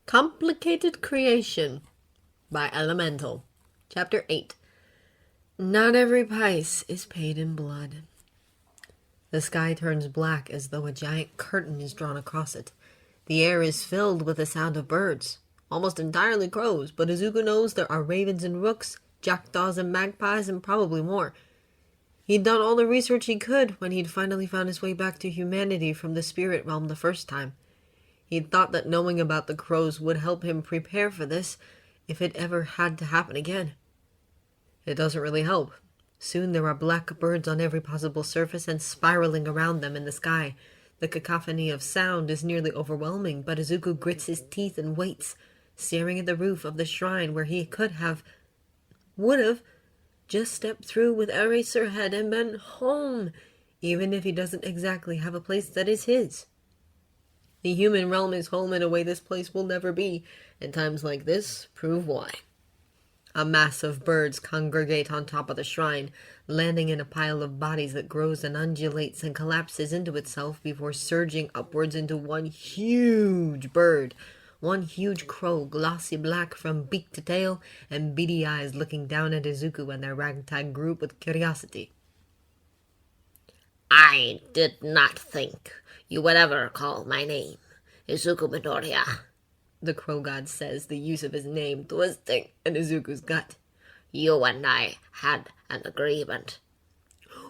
Complicated Creation by Elemental. Chapter 8. Not every price is paid in blood. The sky turns black as though a giant curtain is drawn across it. The air is filled with the sound of birds, almost entirely crows, but Izuku knows there are ravens and rooks, jackdaws and magpies, and probably more. He'd done all the research he could when he'd finally found his way back to humanity from the spirit realm the first time. He'd thought that knowing about the crows would help him prepare for this if it ever had to happen again. It doesn't really help. Soon there are black birds on every possible surface and spiraling around them in the sky. The cacophony of sound is nearly overwhelming, but Izuku grits his teeth and waits, staring at the roof of the shrine where he would have, just stepped through with Eraserhead and been home, even if he doesn't exactly have a place that is his. The human realm is home in a way this place will never be, and times like this prove why. A mass of birds congregate on top of the shrine, landing in a pile of bodies that grows and undulates and collapses into itself before surging upwards into one huge bird. One huge crow, glossy black from beak to tail, and beady eyes looking down at Izuku and their ragtag group with curiosity. I did not think you would ever call my name Izuku Midoriya, the crow god says, the use of his name twisting in Izuku's gut. You and I had an agreement.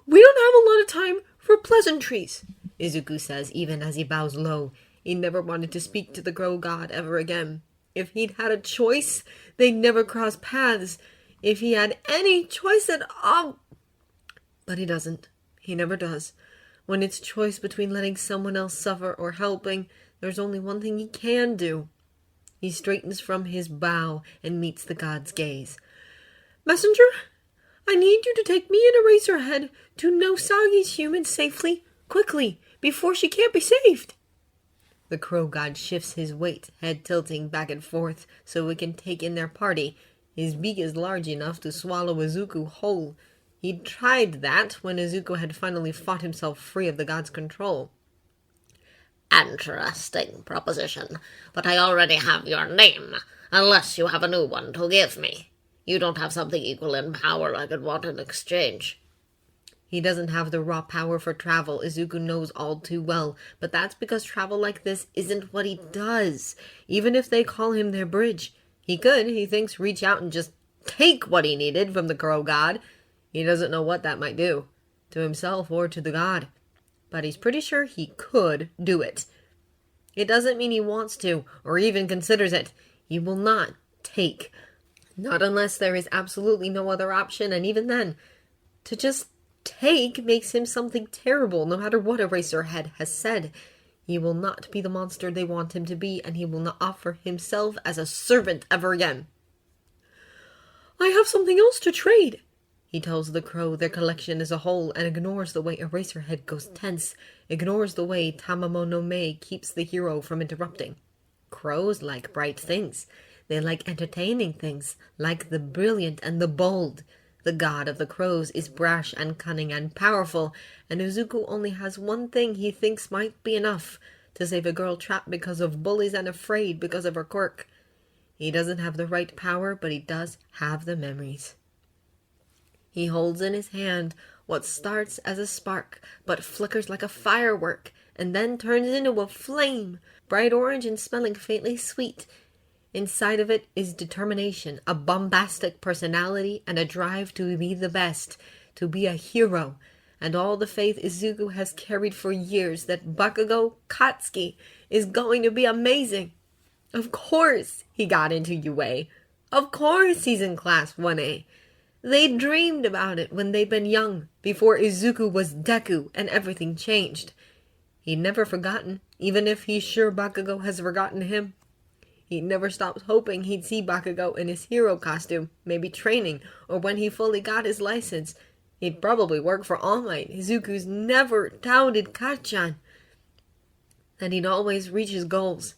We don't have a lot of time for pleasantries, Izuku says, even as he bows low. He never wanted to speak to the crow god ever again. If he'd had a choice, they'd never cross paths. If he had any choice at all. But he doesn't. He never does. When it's choice between letting someone else suffer or helping, there's only one thing he can do. He straightens from his bow and meets the god's gaze. Messenger, I need you to take me and Eraserhead to Nosagi's humans safely, quickly, before she can't be saved. The crow god shifts his weight, head tilting back and forth, so he can take in their party. His beak is large enough to swallow Izuku whole. He'd tried that when Izuku had finally fought himself free of the god's control. Interesting proposition, but I already have your name, unless you have a new one to give me. You don't have something equal in power I could want in exchange. He doesn't have the raw power for travel, Izuku knows all too well, but that's because travel like this isn't what he does. Even if they call him their bridge, he could, he thinks, reach out and just take what he needed from the crow god. He doesn't know what that might do, to himself or to the god. But he's pretty sure he could do it. It doesn't mean he wants to, or even considers it. He will not take. Not unless there is absolutely no other option, and even then, to just take makes him something terrible, no matter what Eraserhead has said. He will not be the monster they want him to be, and he will not offer himself as a servant ever again. I have something else to trade, he tells the crow their collection as a whole, and ignores the way Eraserhead goes tense, ignores the way Tamamo no Mae keeps the hero from interrupting. Crows like bright things. They like entertaining things, like the brilliant and the bold. The god of the crows is brash and cunning and powerful, and Izuku only has one thing he thinks might be enough to save a girl trapped because of bullies and afraid because of her quirk. He doesn't have the right power, but he does have the memories. He holds in his hand what starts as a spark, but flickers like a firework, and then turns into a flame, bright orange and smelling faintly sweet. Inside of it is determination, a bombastic personality, and a drive to be the best, to be a hero, and all the faith Izuku has carried for years that Bakugo Katsuki is going to be amazing. Of course he got into UA. Of course he's in Class 1A. They dreamed about it when they'd been young, before Izuku was Deku and everything changed. He'd never forgotten, even if he's sure Bakugo has forgotten him. He never stopped hoping he'd see Bakugo in his hero costume, maybe training, or when he fully got his license. He'd probably work for All Might, Izuku's never doubted Kachan. Then he'd always reach his goals.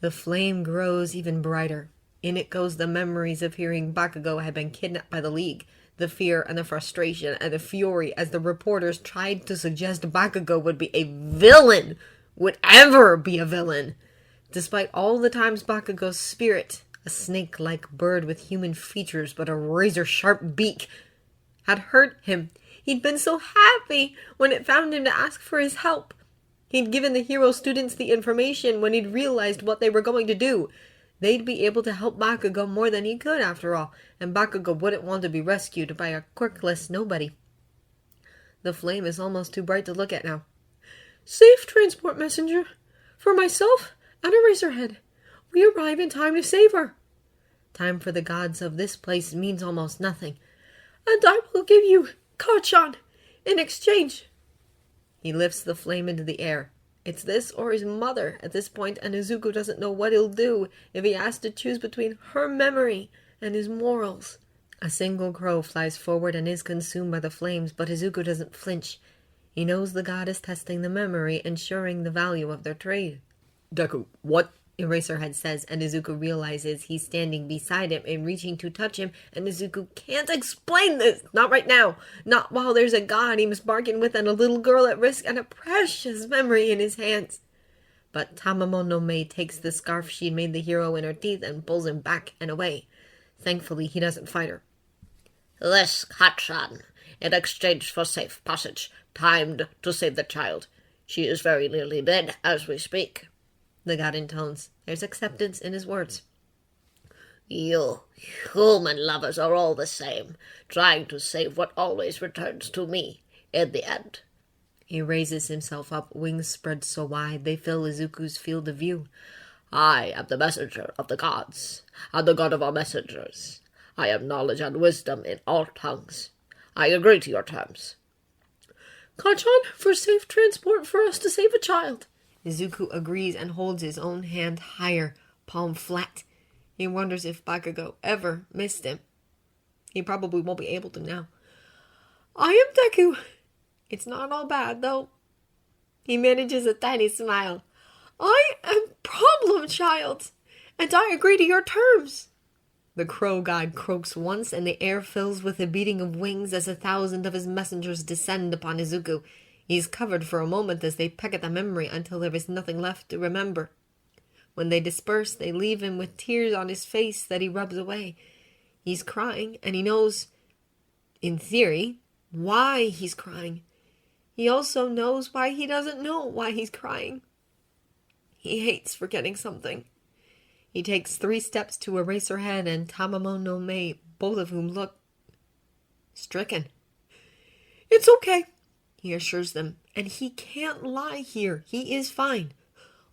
The flame grows even brighter. In it goes the memories of hearing Bakugo had been kidnapped by the League, the fear and the frustration and the fury as the reporters tried to suggest Bakugo would be a villain, would ever be a villain. Despite all the times Bakugo's spirit, a snake-like bird with human features but a razor-sharp beak, had hurt him, he'd been so happy when it found him to ask for his help. He'd given the hero students the information when he'd realized what they were going to do. They'd be able to help Bakugo more than he could, after all, and Bakugo wouldn't want to be rescued by a quirkless nobody. The flame is almost too bright to look at now. Safe transport messenger. For myself and Eraserhead. We arrive in time to save her. Time for the gods of this place means almost nothing. And I will give you Kachan in exchange. He lifts the flame into the air. It's this or his mother at this point, and Izuku doesn't know what he'll do if he has to choose between her memory and his morals. A single crow flies forward and is consumed by the flames, but Izuku doesn't flinch. He knows the god is testing the memory, ensuring the value of their trade. Deku, what? Eraserhead says, and Izuku realizes he's standing beside him and reaching to touch him, and Izuku can't explain this! Not right now! Not while there's a god he must bargain with and a little girl at risk and a precious memory in his hands. But Tamamo no Mae takes the scarf she'd made the hero in her teeth and pulls him back and away. Thankfully, he doesn't fight her. This Kachan, in exchange for safe passage, timed to save the child. She is very nearly dead as we speak. The god intones. There's acceptance in his words. You human lovers are all the same, trying to save what always returns to me in the end. He raises himself up, wings spread so wide they fill Izuku's field of view. I am the messenger of the gods, and the god of all messengers. I have knowledge and wisdom in all tongues. I agree to your terms. Kachan for safe transport for us to save a child. Izuku agrees and holds his own hand higher, palm flat. He wonders if Bakugo ever missed him. He probably won't be able to now. I am Deku. It's not all bad, though. He manages a tiny smile. I am Problem Child, and I agree to your terms. The crow god croaks once, and the air fills with the beating of wings as 1,000 of his messengers descend upon Izuku. He's covered for a moment as they peck at the memory until there is nothing left to remember. When they disperse, they leave him with tears on his face that he rubs away. He's crying, and he knows, in theory, why he's crying. He also knows why he doesn't know why he's crying. He hates forgetting something. He takes 3 steps to Eraserhead and Tamamo no Mae, both of whom look stricken. It's okay, he assures them, and he can't lie here. He is fine.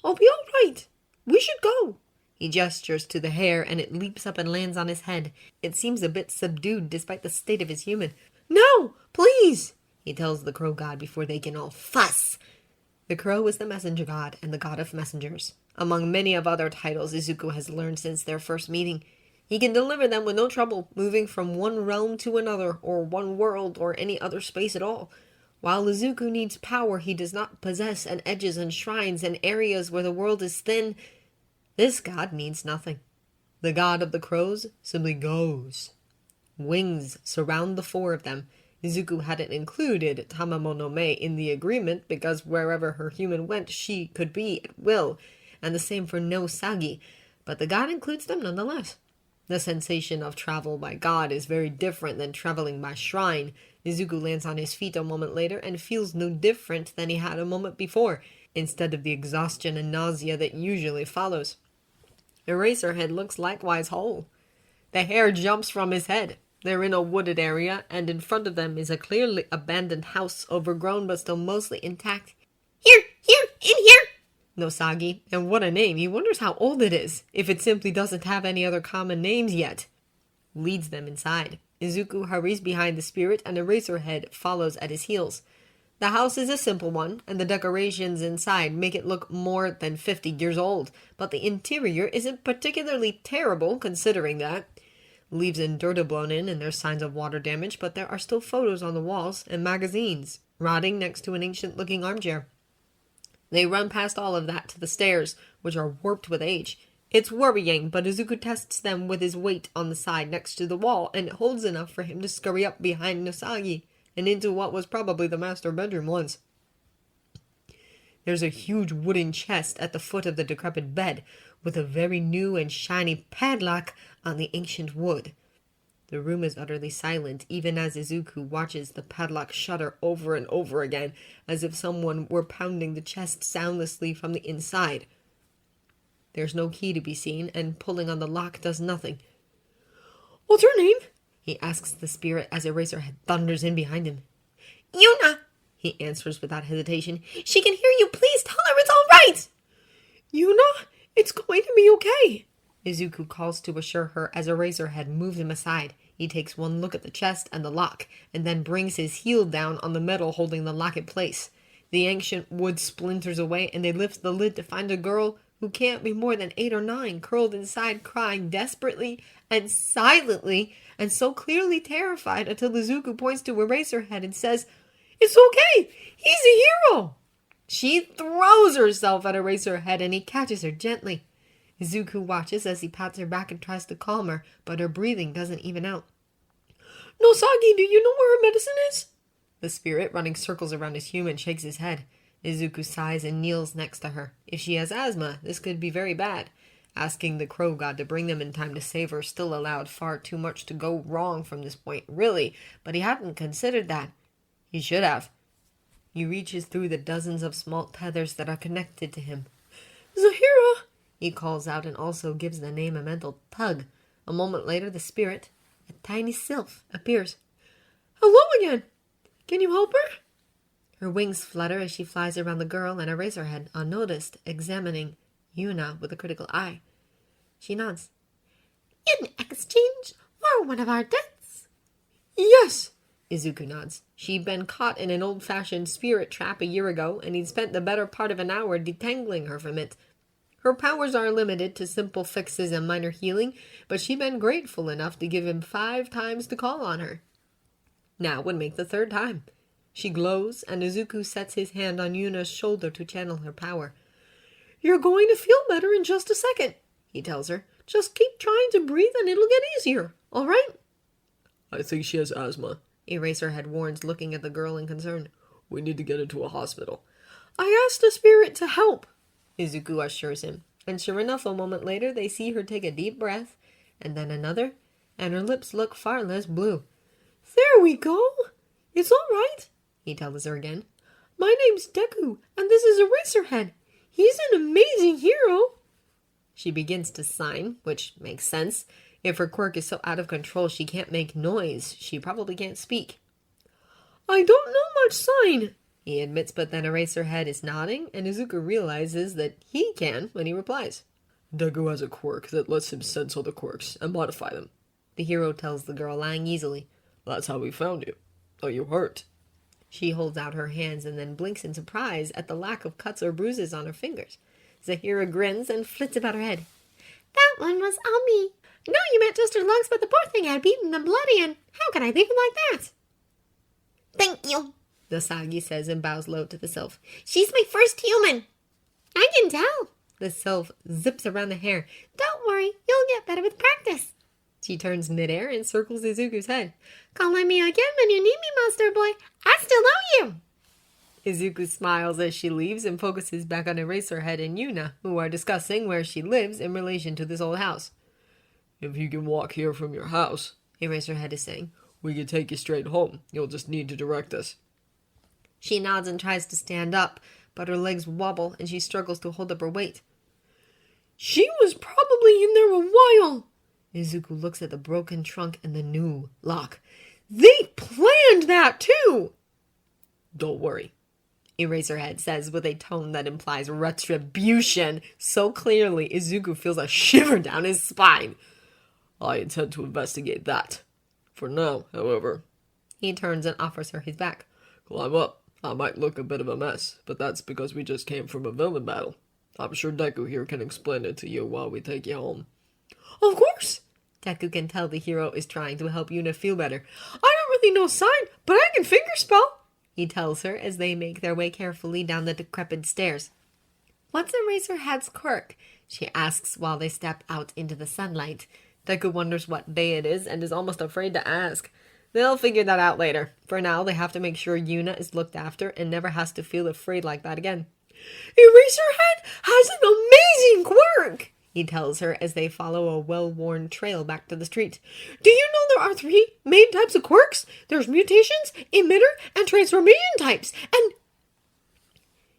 I'll be all right. We should go. He gestures to the hair, and it leaps up and lands on his head. It seems a bit subdued despite the state of his human. No, please, he tells the crow god before they can all fuss. The crow is the messenger god and the god of messengers. Among many of other titles Izuku has learned since their first meeting, he can deliver them with no trouble, moving from one realm to another, or one world, or any other space at all. While Izuku needs power he does not possess, and edges and shrines and areas where the world is thin, this god needs nothing. The god of the crows simply goes. Wings surround the 4 of them. Izuku hadn't included Tamamo no Mae in the agreement because wherever her human went she could be at will, and the same for no Sagi, but the god includes them nonetheless. The sensation of travel by god is very different than traveling by shrine. Izuku lands on his feet a moment later and feels no different than he had a moment before, instead of the exhaustion and nausea that usually follows. Eraserhead looks likewise whole. The hair jumps from his head. They're in a wooded area, and in front of them is a clearly abandoned house, overgrown but still mostly intact. Here, in here! No Sagi, and what a name. He wonders how old it is, if it simply doesn't have any other common names yet. Leads them inside. Izuku hurries behind the spirit, and Eraserhead follows at his heels. The house is a simple one, and the decorations inside make it look more than 50 years old, but the interior isn't particularly terrible considering that. Leaves and dirt are blown in, and there's signs of water damage, but there are still photos on the walls and magazines, rotting next to an ancient-looking armchair. They run past all of that to the stairs, which are warped with age. It's worrying, but Izuku tests them with his weight on the side next to the wall, and it holds enough for him to scurry up behind Nosagi, and into what was probably the master bedroom once. There's a huge wooden chest at the foot of the decrepit bed, with a very new and shiny padlock on the ancient wood. The room is utterly silent, even as Izuku watches the padlock shudder over and over again, as if someone were pounding the chest soundlessly from the inside. There's no key to be seen, and pulling on the lock does nothing. "What's her name?" he asks the spirit as Eraserhead thunders in behind him. Yuna, he answers without hesitation. "She can hear you. Please tell her it's all right." "Yuna, it's going to be okay," Izuku calls to assure her as Eraserhead moves him aside. He takes one look at the chest and the lock, and then brings his heel down on the metal holding the lock in place. The ancient wood splinters away, and they lift the lid to find a girl who can't be more than 8 or 9, curled inside, crying desperately and silently, and so clearly terrified until Izuku points to Eraserhead and says, "It's okay! He's a hero!" She throws herself at Eraserhead, and he catches her gently. Izuku watches as he pats her back and tries to calm her, but her breathing doesn't even out. "Nosagi, do you know where her medicine is?" The spirit, running circles around his human, shakes his head. Izuku sighs and kneels next to her. If she has asthma, this could be very bad. Asking the crow god to bring them in time to save her still allowed far too much to go wrong from this point, really, but he hadn't considered that. He should have. He reaches through the dozens of small tethers that are connected to him. "Zahira!" he calls out and also gives the name a mental tug. A moment later, the spirit, a tiny sylph, appears. "Hello again! Can you help her?" Her wings flutter as she flies around the girl and Eraserhead, unnoticed, examining Yuna with a critical eye. She nods. "In exchange for one of our debts?" "Yes," Izuku nods. She'd been caught in an old-fashioned spirit trap a year ago, and he'd spent the better part of an hour detangling her from it. Her powers are limited to simple fixes and minor healing, but she'd been grateful enough to give him 5 times to call on her. Now would make the 3rd time. She glows, and Izuku sets his hand on Yuna's shoulder to channel her power. "You're going to feel better in just a second," he tells her. "Just keep trying to breathe and it'll get easier, all right?" "I think she has asthma," Eraserhead warns, looking at the girl in concern. "We need to get her to a hospital." "I asked the spirit to help," Izuku assures him. And sure enough, a moment later, they see her take a deep breath, and then another, and her lips look far less blue. "There we go! It's all right," he tells her again. "My name's Deku, and this is Eraserhead. He's an amazing hero." She begins to sign, which makes sense. If her quirk is so out of control she can't make noise, she probably can't speak. "I don't know much sign," he admits, but then Eraserhead is nodding, and Izuku realizes that he can when he replies. "Deku has a quirk that lets him sense all the quirks and modify them," the hero tells the girl, lying easily. "That's how we found you. Are you hurt?" She holds out her hands and then blinks in surprise at the lack of cuts or bruises on her fingers. Zahira grins and flits about her head. "That one was on me. No, you meant just her legs, but the poor thing had beaten them bloody, and how can I leave him like that?" "Thank you," Nosagi says and bows low to the sylph. "She's my first human." "I can tell." The sylph zips around the hair. "Don't worry, you'll get better with practice." She turns midair and circles Izuku's head. "Call on me again when you need me, Monster Boy. I still know you." Izuku smiles as she leaves and focuses back on Eraserhead and Yuna, who are discussing where she lives in relation to this old house. "If you can walk here from your house," Eraserhead is saying, "we can take you straight home. You'll just need to direct us." She nods and tries to stand up, but her legs wobble and she struggles to hold up her weight. "She was probably in there a while." Izuku looks at the broken trunk and the new lock. "They planned that too!" "Don't worry," Eraserhead says with a tone that implies retribution. So clearly, Izuku feels a shiver down his spine. "I intend to investigate that. For now, however." He turns and offers her his back. "Climb up. I might look a bit of a mess, but that's because we just came from a villain battle. I'm sure Deku here can explain it to you while we take you home." "Of course!" Deku can tell the hero is trying to help Yuna feel better. "I don't really know sign, but I can fingerspell," he tells her as they make their way carefully down the decrepit stairs. "What's Eraserhead's quirk?" she asks while they step out into the sunlight. Deku wonders what day it is and is almost afraid to ask. They'll figure that out later. For now, they have to make sure Yuna is looked after and never has to feel afraid like that again. Eraserhead has an amazing quirk, he tells her as they follow a well-worn trail back to the street. Do you know there are 3 main types of quirks? There's mutations, emitter, and transformation types, and...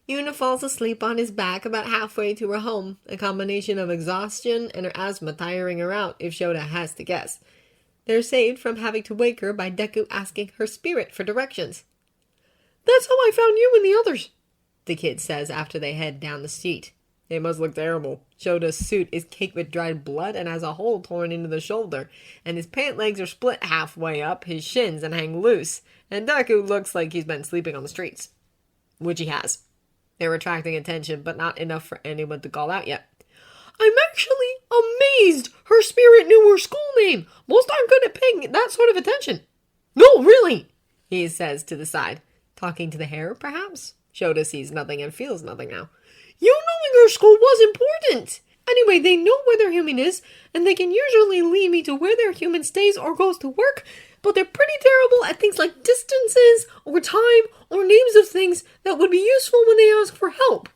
Yuna falls asleep on his back about halfway to her home, a combination of exhaustion and her asthma tiring her out, if Shota has to guess. They're saved from having to wake her by Deku asking her spirit for directions. That's how I found you and the others, the kid says after they head down the street. They must look terrible. Shota's suit is caked with dried blood and has a hole torn into the shoulder, and his pant legs are split halfway up his shins and hang loose, and Deku looks like he's been sleeping on the streets. Which he has. They're attracting attention, but not enough for anyone to call out yet. I'm actually amazed her spirit knew her school name. Most aren't good at paying that sort of attention. No, really, he says to the side. Talking to the hair, perhaps? Shota sees nothing and feels nothing now. You knowing her school was important. Anyway, they know where their human is, and they can usually lead me to where their human stays or goes to work, but they're pretty terrible at things like distances, or time, or names of things that would be useful when they ask for help.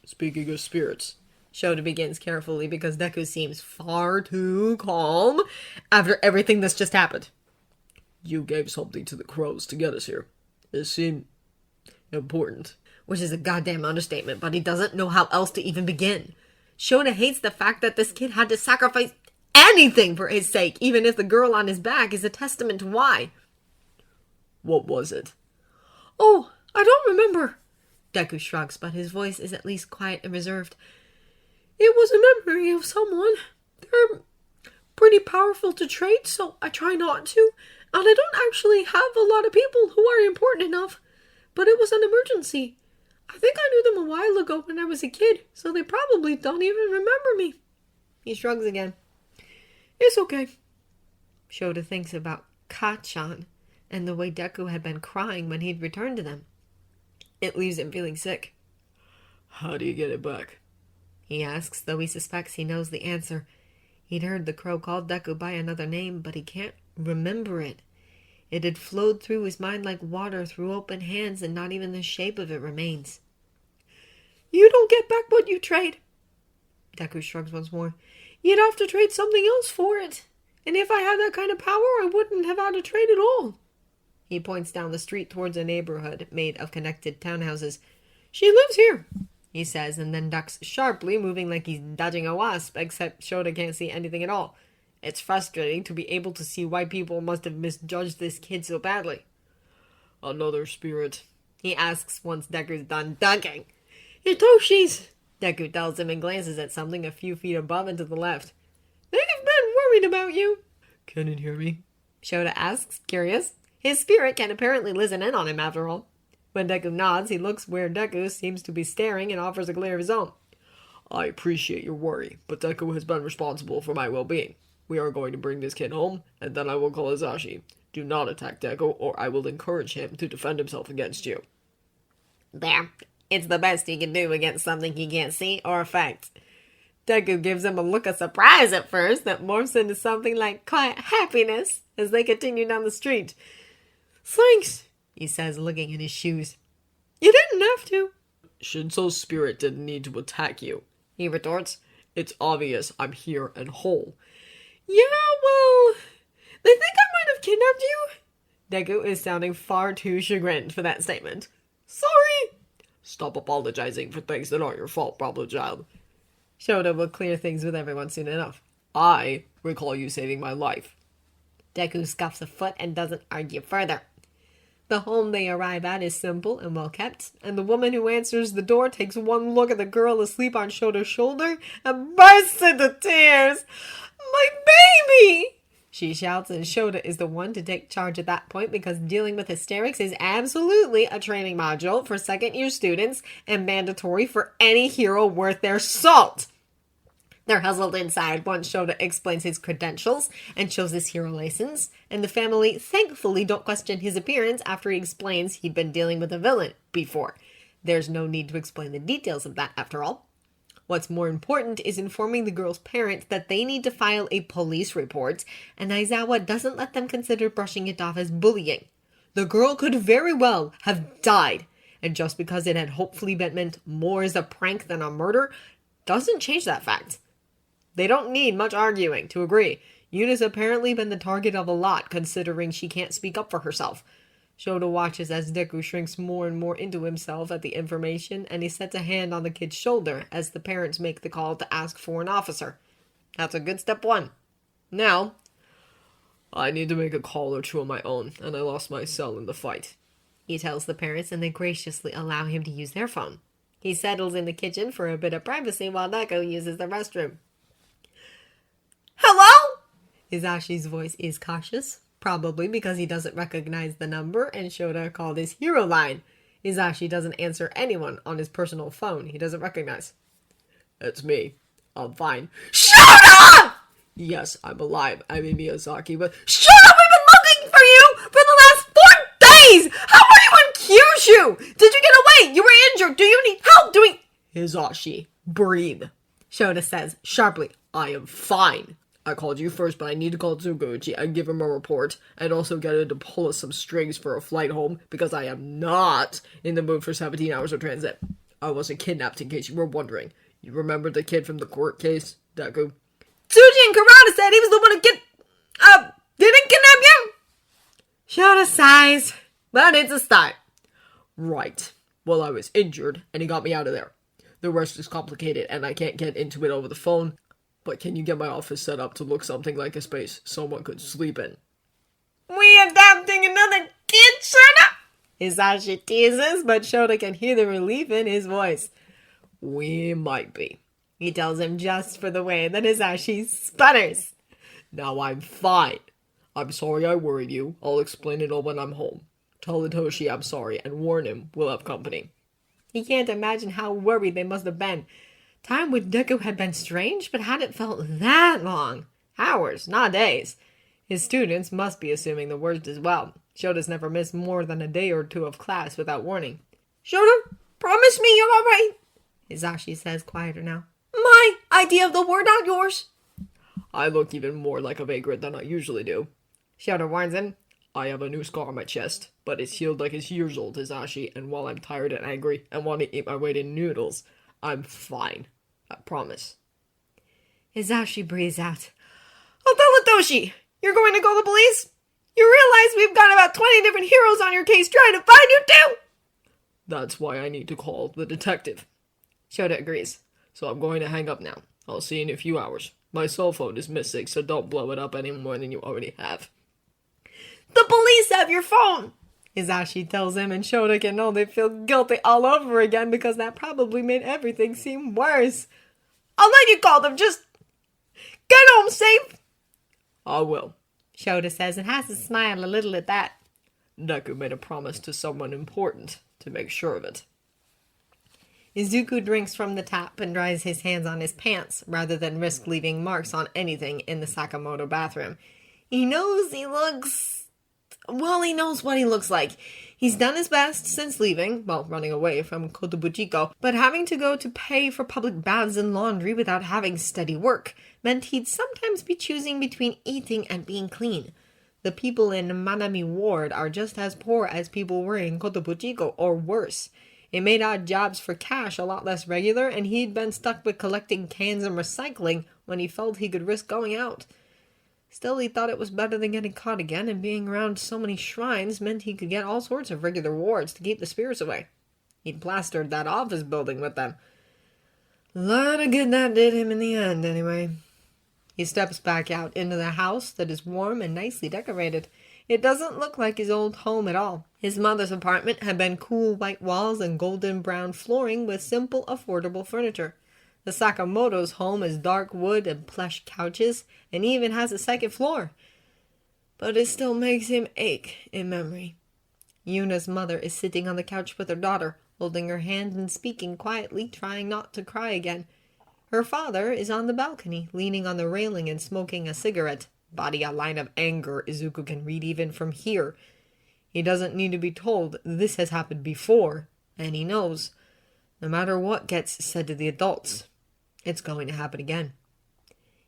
Speaking of spirits, Shota begins carefully because Deku seems far too calm after everything that's just happened. you gave something to the crows to get us here. It seemed important. Which is a goddamn understatement, but he doesn't know how else to even begin. Shota hates the fact that this kid had to sacrifice anything for his sake, even if the girl on his back is a testament to why. What was it? Oh, I don't remember. Deku shrugs, but his voice is at least quiet and reserved. It was a memory of someone. They're pretty powerful to trade, so I try not to. And I don't actually have a lot of people who are important enough. But it was an emergency. I think I knew them a while ago when I was a kid, so they probably don't even remember me. He shrugs again. It's okay. Shota thinks about Kachan and the way Deku had been crying when he'd returned to them. It leaves him feeling sick. How do you get it back? He asks, though he suspects he knows the answer. He'd heard the crow call Deku by another name, but he can't remember it. It had flowed through his mind like water through open hands, and not even the shape of it remains. You don't get back what you trade. Deku shrugs once more. You'd have to trade something else for it. And if I had that kind of power, I wouldn't have had to trade at all. He points down the street towards a neighborhood made of connected townhouses. She lives here, he says, and then ducks sharply, moving like he's dodging a wasp, except Shota can't see anything at all. It's frustrating to be able to see why people must have misjudged this kid so badly. Another spirit? He asks once Deku's done ducking. Hitoshi's, Deku tells him and glances at something a few feet above and to the left. They've been worried about you. Can it hear me? Shota asks, curious. His spirit can apparently listen in on him after all. When Deku nods, he looks where Deku seems to be staring and offers a glare of his own. I appreciate your worry, but Deku has been responsible for my well-being. We are going to bring this kid home, and then I will call Azashi. Do not attack Deku, or I will encourage him to defend himself against you. There. It's the best he can do against something he can't see or affect. Deku gives him a look of surprise at first that morphs into something like quiet happiness as they continue down the street. Thanks, he says, looking at his shoes. You didn't have to. Shinso's spirit didn't need to attack you, He retorts. It's obvious I'm here and whole. Yeah, well, they think I might have kidnapped you. Deku is sounding far too chagrined for that statement. Sorry. Stop apologizing for things that aren't your fault, Bravo child. Shota will clear things with everyone soon enough. I recall you saving my life. Deku scuffs a foot and doesn't argue further. The home they arrive at is simple and well kept, and the woman who answers the door takes one look at the girl asleep on Shota's shoulder and bursts into tears. My baby! She shouts, and Shota is the one to take charge at that point because dealing with hysterics is absolutely a training module for second-year students and mandatory for any hero worth their salt. They're hustled inside once Shota explains his credentials and shows his hero license, and the family thankfully don't question his appearance after he explains he'd been dealing with a villain before. There's no need to explain the details of that after all. What's more important is informing the girl's parents that they need to file a police report, and Aizawa doesn't let them consider brushing it off as bullying. The girl could very well have died, and just because it had hopefully been meant more as a prank than a murder doesn't change that fact. They don't need much arguing to agree. Yuna's apparently been the target of a lot, considering she can't speak up for herself. Shota watches as Deku shrinks more and more into himself at the information, and he sets a hand on the kid's shoulder as the parents make the call to ask for an officer. That's a good step one. Now, I need to make a call or two on my own, and I lost my cell in the fight. He tells the parents, and they graciously allow him to use their phone. He settles in the kitchen for a bit of privacy while Deku uses the restroom. Hello? Izashi's voice is cautious, probably because he doesn't recognize the number, and Shota called his hero line. Izashi doesn't answer anyone on his personal phone he doesn't recognize. It's me. I'm fine. Shota! Yes, I'm alive. I'm in Miyazaki, but Shota, we've been looking for you for the last 4 days! How are you on Kyushu? Did you get away? You were injured. Do you need help? Hizashi, breathe. Shota says sharply. I am fine. I called you first, but I need to call Tsuguchi and give him a report, and also get him to pull us some strings for a flight home, because I am not in the mood for 17 hours of transit. I wasn't kidnapped, in case you were wondering. You remember the kid from the court case, Deku? Tsuji and Karada said he was the one who didn't kidnap you? Shota sighs, but it's a start. Right. Well, I was injured, and he got me out of there. The rest is complicated, and I can't get into it over the phone, but can you get my office set up to look something like a space someone could sleep in? We adopting another kid, Shota? Izashi teases, but Shota can hear the relief in his voice. We might be. He tells him just for the way that Izashi sputters. Now I'm fine. I'm sorry I worried you. I'll explain it all when I'm home. Tell Hitoshi I'm sorry and warn him we'll have company. He can't imagine how worried they must have been. Time with Deku had been strange, but hadn't felt that long. Hours, not days. His students must be assuming the worst as well. Shota's never missed more than a day or two of class without warning. Shota, promise me you're alright, Izashi says quieter now. My idea of the word, not yours. I look even more like a vagrant than I usually do. Shota warns him. I have a new scar on my chest, but it's healed like it's years old, Izashi, and while I'm tired and angry and want to eat my weight in noodles, I'm fine. I promise. Izashi breathes out. Oh, tell Hitoshi! You're going to call the police? You realize we've got about 20 different heroes on your case trying to find you too? That's why I need to call the detective. Shota agrees. So I'm going to hang up now. I'll see you in a few hours. My cell phone is missing, so don't blow it up any more than you already have. The police have your phone! Izashi tells him, and Shota can only feel guilty all over again because that probably made everything seem worse. I'll let you call them, just get home safe. I will, Shota says, and has to smile a little at that. Deku made a promise to someone important to make sure of it. Izuku drinks from the tap and dries his hands on his pants rather than risk leaving marks on anything in the Sakamoto bathroom. He knows what he looks like. He's done his best since leaving, running away from Kotobuchiko, but having to go to pay for public baths and laundry without having steady work meant he'd sometimes be choosing between eating and being clean. The people in Manami Ward are just as poor as people were in Kotobuchiko, or worse. It made odd jobs for cash a lot less regular, and he'd been stuck with collecting cans and recycling when he felt he could risk going out. Still, he thought it was better than getting caught again, and being around so many shrines meant he could get all sorts of regular wards to keep the spirits away. He'd plastered that office building with them. Lot of good that did him in the end, anyway. He steps back out into the house that is warm and nicely decorated. It doesn't look like his old home at all. His mother's apartment had been cool white walls and golden brown flooring with simple, affordable furniture. The Sakamoto's home is dark wood and plush couches, and even has a second floor. But it still makes him ache in memory. Yuna's mother is sitting on the couch with her daughter, holding her hand and speaking quietly, trying not to cry again. Her father is on the balcony, leaning on the railing and smoking a cigarette, body a line of anger Izuku can read even from here. He doesn't need to be told this has happened before, and he knows. No matter what gets said to the adults, it's going to happen again.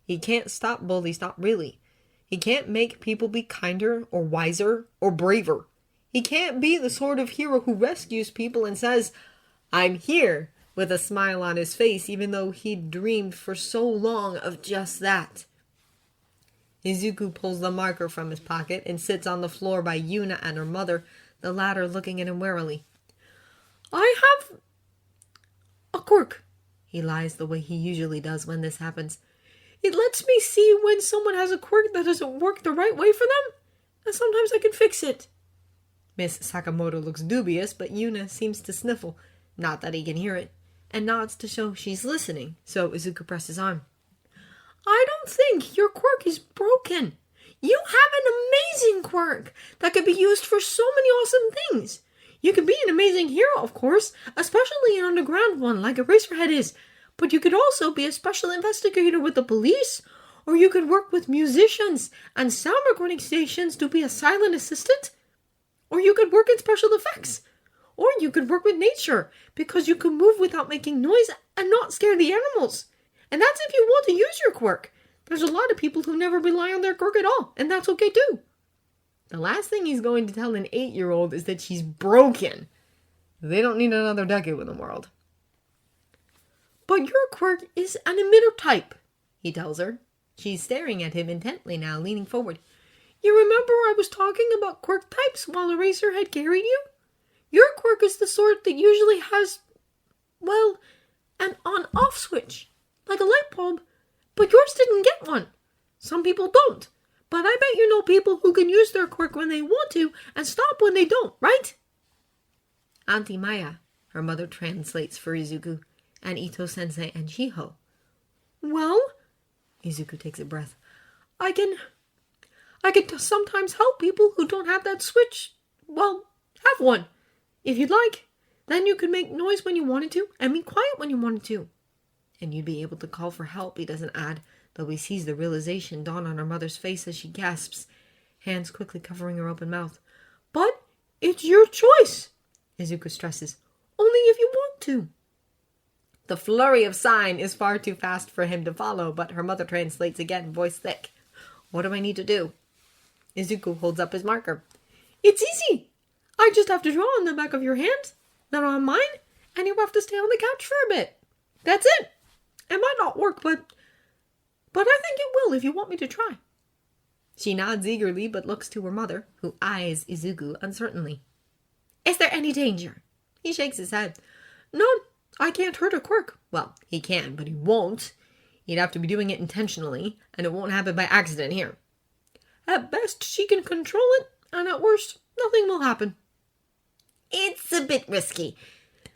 He can't stop bullies, not really. He can't make people be kinder or wiser or braver. He can't be the sort of hero who rescues people and says, "I'm here," with a smile on his face, even though he'd dreamed for so long of just that. Izuku pulls the marker from his pocket and sits on the floor by Yuna and her mother, the latter looking at him warily. "I have a quirk." He lies the way he usually does when this happens. "It lets me see when someone has a quirk that doesn't work the right way for them, and sometimes I can fix it." Miss Sakamoto looks dubious, but Yuna seems to sniffle, not that he can hear it, and nods to show she's listening, so Izuku presses on. "I don't think your quirk is broken. You have an amazing quirk that could be used for so many awesome things. You could be an amazing hero, of course, especially an underground one like Eraserhead is, but you could also be a special investigator with the police, or you could work with musicians and sound recording stations to be a silent assistant, or you could work in special effects, or you could work with nature because you could move without making noise and not scare the animals. And that's if you want to use your quirk. There's a lot of people who never rely on their quirk at all, and that's okay too." The last thing he's going to tell an 8-year-old is that she's broken. They don't need another Deku in the world. "But your quirk is an emitter type," he tells her. She's staring at him intently now, leaning forward. "You remember I was talking about quirk types while Eraserhead carried you? Your quirk is the sort that usually has, well, an on-off switch, like a light bulb, but yours didn't get one. Some people don't, but I bet you know people who can use their quirk when they want to and stop when they don't, right?" Auntie Maya, her mother translates for Izuku, and Ito-sensei and Shiho. "Well," Izuku takes a breath, I can sometimes help people who don't have that switch, well, have one, if you'd like. Then you could make noise when you wanted to, and be quiet when you wanted to. And you'd be able to call for help," he doesn't add, though he sees the realization dawn on her mother's face as she gasps, hands quickly covering her open mouth. "But it's your choice," Izuku stresses. "Only if you want to." The flurry of sign is far too fast for him to follow, but her mother translates again, voice thick. "What do I need to do?" Izuku holds up his marker. "It's easy. I just have to draw on the back of your hand, then on mine, and you have to stay on the couch for a bit. That's it. It might not work, but I think it will if you want me to try." She nods eagerly, but looks to her mother, who eyes Izuku uncertainly. "Is there any danger?" He shakes his head. "No, I can't hurt a quirk. Well, he can, but he won't. He'd have to be doing it intentionally, and it won't happen by accident here. At best, she can control it, and at worst, nothing will happen." "It's a bit risky.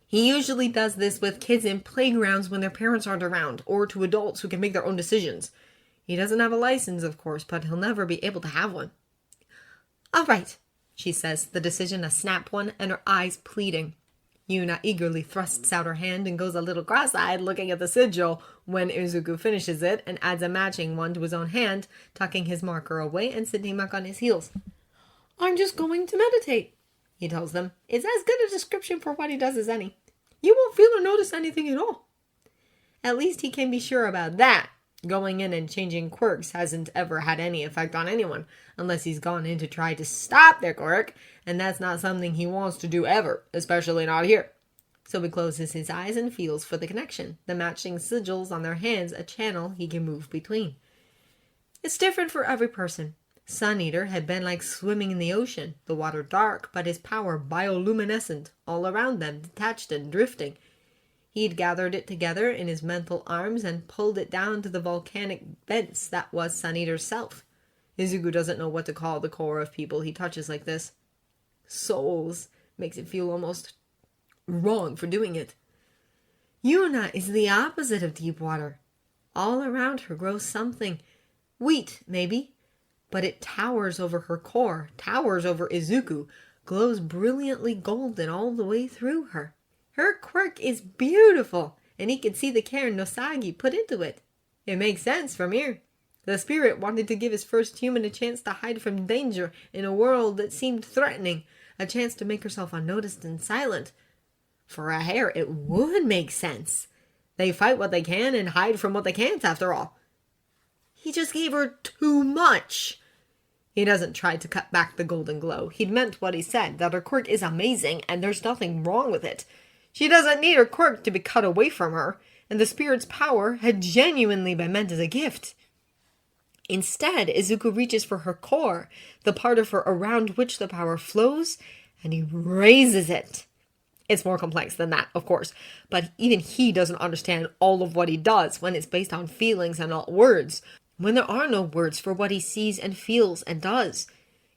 He usually does this with kids in playgrounds when their parents aren't around, or to adults who can make their own decisions. He doesn't have a license, of course, but he'll never be able to have one." "All right," she says, the decision a snap one, and her eyes pleading. Yuna eagerly thrusts out her hand and goes a little cross-eyed looking at the sigil when Izuku finishes it and adds a matching one to his own hand, tucking his marker away and sitting back on his heels. "I'm just going to meditate," he tells them. It's as good a description for what he does as any. "You won't feel or notice anything at all." At least he can be sure about that. Going in and changing quirks hasn't ever had any effect on anyone, unless he's gone in to try to stop their quirk, and that's not something he wants to do ever, especially not here. So he closes his eyes and feels for the connection, the matching sigils on their hands, a channel he can move between. It's different for every person. Sun Eater had been like swimming in the ocean, the water dark, but his power bioluminescent, all around them, detached and drifting. He'd gathered it together in his mental arms and pulled it down to the volcanic vents that was Sun Eater's self. Izuku doesn't know what to call the core of people he touches like this. Souls makes it feel almost wrong for doing it. Yuna is the opposite of deep water. All around her grows something. Wheat, maybe. But it towers over her core, towers over Izuku, glows brilliantly golden all the way through her. Her quirk is beautiful, and he can see the care Nosagi put into it. It makes sense from here. The spirit wanted to give his first human a chance to hide from danger in a world that seemed threatening, a chance to make herself unnoticed and silent. For a hare, it would make sense. They fight what they can and hide from what they can't, after all. He just gave her too much. He doesn't try to cut back the golden glow. He'd meant what he said, that her quirk is amazing and there's nothing wrong with it. She doesn't need her quirk to be cut away from her, and the spirit's power had genuinely been meant as a gift. Instead, Izuku reaches for her core, the part of her around which the power flows, and he raises it. It's more complex than that, of course, but even he doesn't understand all of what he does when it's based on feelings and not words, when there are no words for what he sees and feels and does.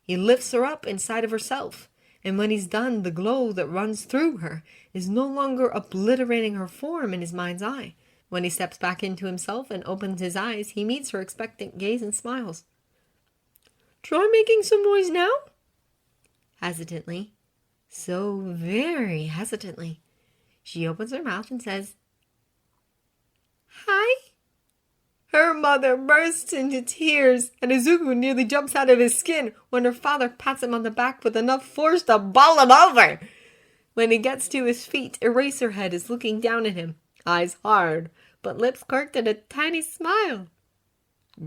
He lifts her up inside of herself, and when he's done, the glow that runs through her is no longer obliterating her form in his mind's eye. When he steps back into himself and opens his eyes, he meets her expectant gaze and smiles. "Try making some noise now?" Hesitantly, so very hesitantly, she opens her mouth and says, "Hi?" Her mother bursts into tears, and Izuku nearly jumps out of his skin when her father pats him on the back with enough force to bowl him over. When he gets to his feet, Eraserhead is looking down at him, eyes hard, but lips quirked in a tiny smile.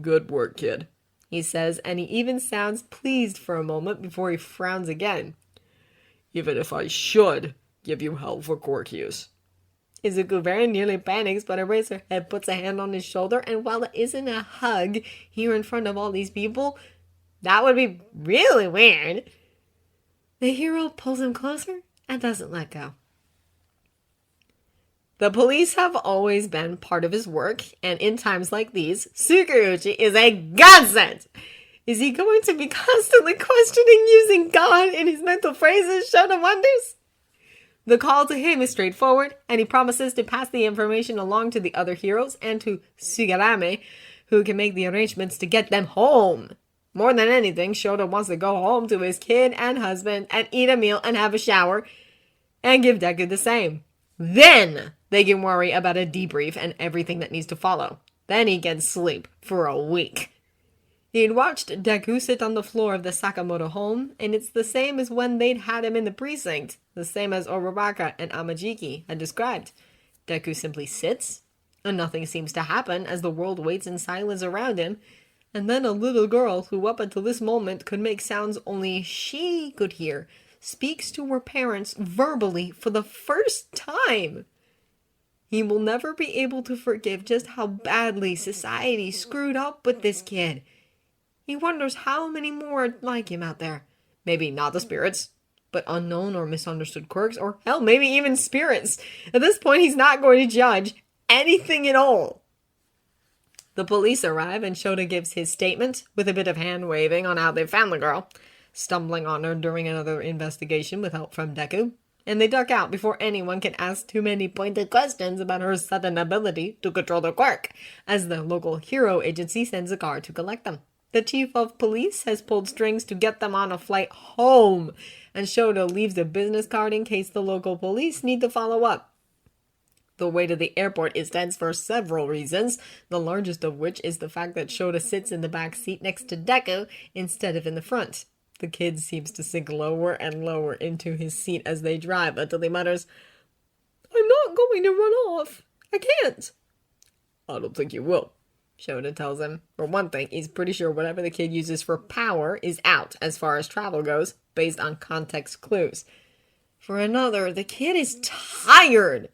"Good work, kid," he says, and he even sounds pleased for a moment before he frowns again. "Even if I should give you hell for quirk use." Izuku very nearly panics, but Eraserhead puts a hand on his shoulder, and while it isn't a hug here in front of all these people, that would be really weird, the hero pulls him closer and doesn't let go. The police have always been part of his work, and in times like these, Tsukuyoshi is a godsend. Is he going to be constantly questioning using God in his mental phrases? Shota wonders. The call to him is straightforward, and he promises to pass the information along to the other heroes and to Sugarame, who can make the arrangements to get them home. More than anything, Shota wants to go home to his kid and husband and eat a meal and have a shower and give Deku the same. Then they can worry about a debrief and everything that needs to follow. Then he can sleep for a week. He'd watched Deku sit on the floor of the Sakamoto home, and it's the same as when they'd had him in the precinct, the same as Uraraka and Amajiki had described. Deku simply sits, and nothing seems to happen as the world waits in silence around him, and then a little girl who up until this moment could make sounds only she could hear, speaks to her parents verbally for the first time. He will never be able to forgive just how badly society screwed up with this kid. He wonders how many more are like him out there. Maybe not the spirits, but unknown or misunderstood quirks, or hell, maybe even spirits. At this point, he's not going to judge anything at all. The police arrive and Shota gives his statement with a bit of hand-waving on how they found the girl, stumbling on her during another investigation with help from Deku, and they duck out before anyone can ask too many pointed questions about her sudden ability to control the quirk, as the local hero agency sends a car to collect them. The chief of police has pulled strings to get them on a flight home, and Shota leaves a business card in case the local police need to follow up. The way to the airport is tense for several reasons, the largest of which is the fact that Shota sits in the back seat next to Deku instead of in the front. The kid seems to sink lower and lower into his seat as they drive until he mutters, "I'm not going to run off. I can't." "I don't think you will," Shota tells him. For one thing, he's pretty sure whatever the kid uses for power is out as far as travel goes, based on context clues. For another, the kid is tired.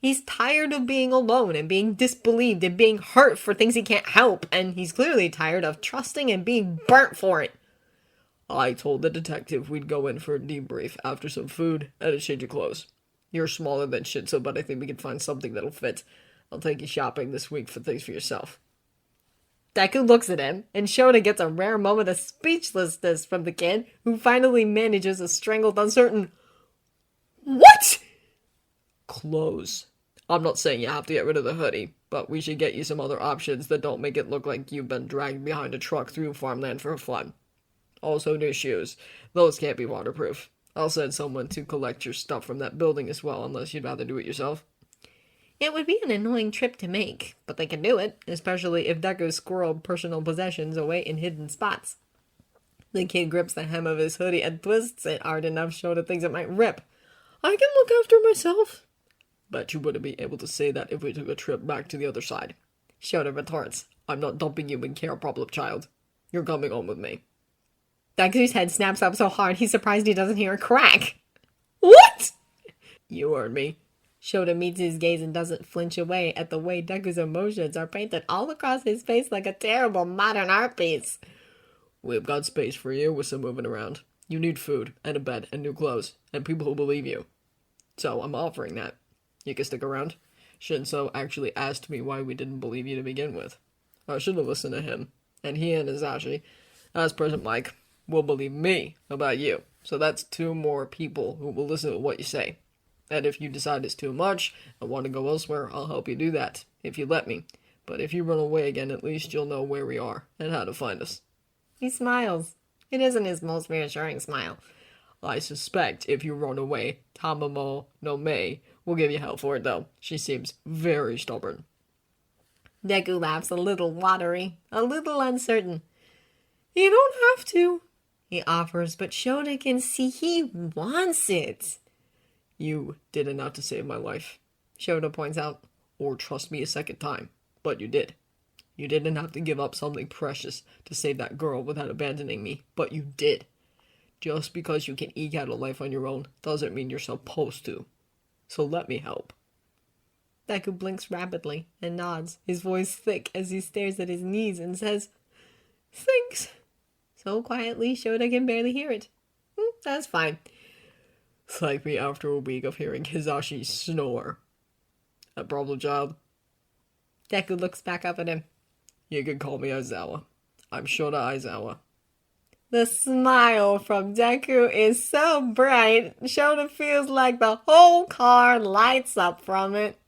He's tired of being alone and being disbelieved and being hurt for things he can't help, and he's clearly tired of trusting and being burnt for it. "I told the detective we'd go in for a debrief after some food and a change of clothes. You're smaller than Shinzo, but I think we can find something that'll fit. I'll take you shopping this week for things for yourself." Deku looks at him, and Shota gets a rare moment of speechlessness from the kid, who finally manages a strangled, uncertain, "What?" "Clothes. I'm not saying you have to get rid of the hoodie, but we should get you some other options that don't make it look like you've been dragged behind a truck through farmland for fun. Also, new shoes. Those can't be waterproof. I'll send someone to collect your stuff from that building as well, unless you'd rather do it yourself." It would be an annoying trip to make, but they can do it, especially if Deku squirreled personal possessions away in hidden spots. The kid grips the hem of his hoodie and twists it hard enough Shota thinks it might rip. "I can look after myself." "Bet you wouldn't be able to say that if we took a trip back to the other side," Shota retorts. "I'm not dumping you in care problem, child. You're coming home with me." Deku's head snaps up so hard he's surprised he doesn't hear a crack. What? You heard me. Shota meets his gaze and doesn't flinch away at the way Deku's emotions are painted all across his face like a terrible modern art piece. We've got space for you with some moving around. You need food, and a bed, and new clothes, and people who believe you. So I'm offering that. You can stick around. Shinso actually asked me why we didn't believe you to begin with. I should have listened to him. And he and Izashi, as President Mike, will believe me about you. So that's 2 more people who will listen to what you say. And if you decide it's too much and want to go elsewhere, I'll help you do that, if you let me. But if you run away again, at least you'll know where we are and how to find us. He smiles. It isn't his most reassuring smile. I suspect if you run away, Tamamo no Mei will give you hell for it, though. She seems very stubborn. Deku laughs a little watery, a little uncertain. You don't have to, he offers, but Shota can see he wants it. You did enough to save my life, Shota points out, or trust me a second time, but you did. You didn't have to give up something precious to save that girl without abandoning me, but you did. Just because you can eke out a life on your own doesn't mean you're supposed to. So let me help. Deku blinks rapidly and nods, his voice thick as he stares at his knees and says, "Thanks." So quietly Shota can barely hear it. That's fine. It's like me after a week of hearing Hizashi snore. A problem, child? Deku looks back up at him. You can call me Aizawa. I'm Shota Aizawa. The smile from Deku is so bright, Shota feels like the whole car lights up from it.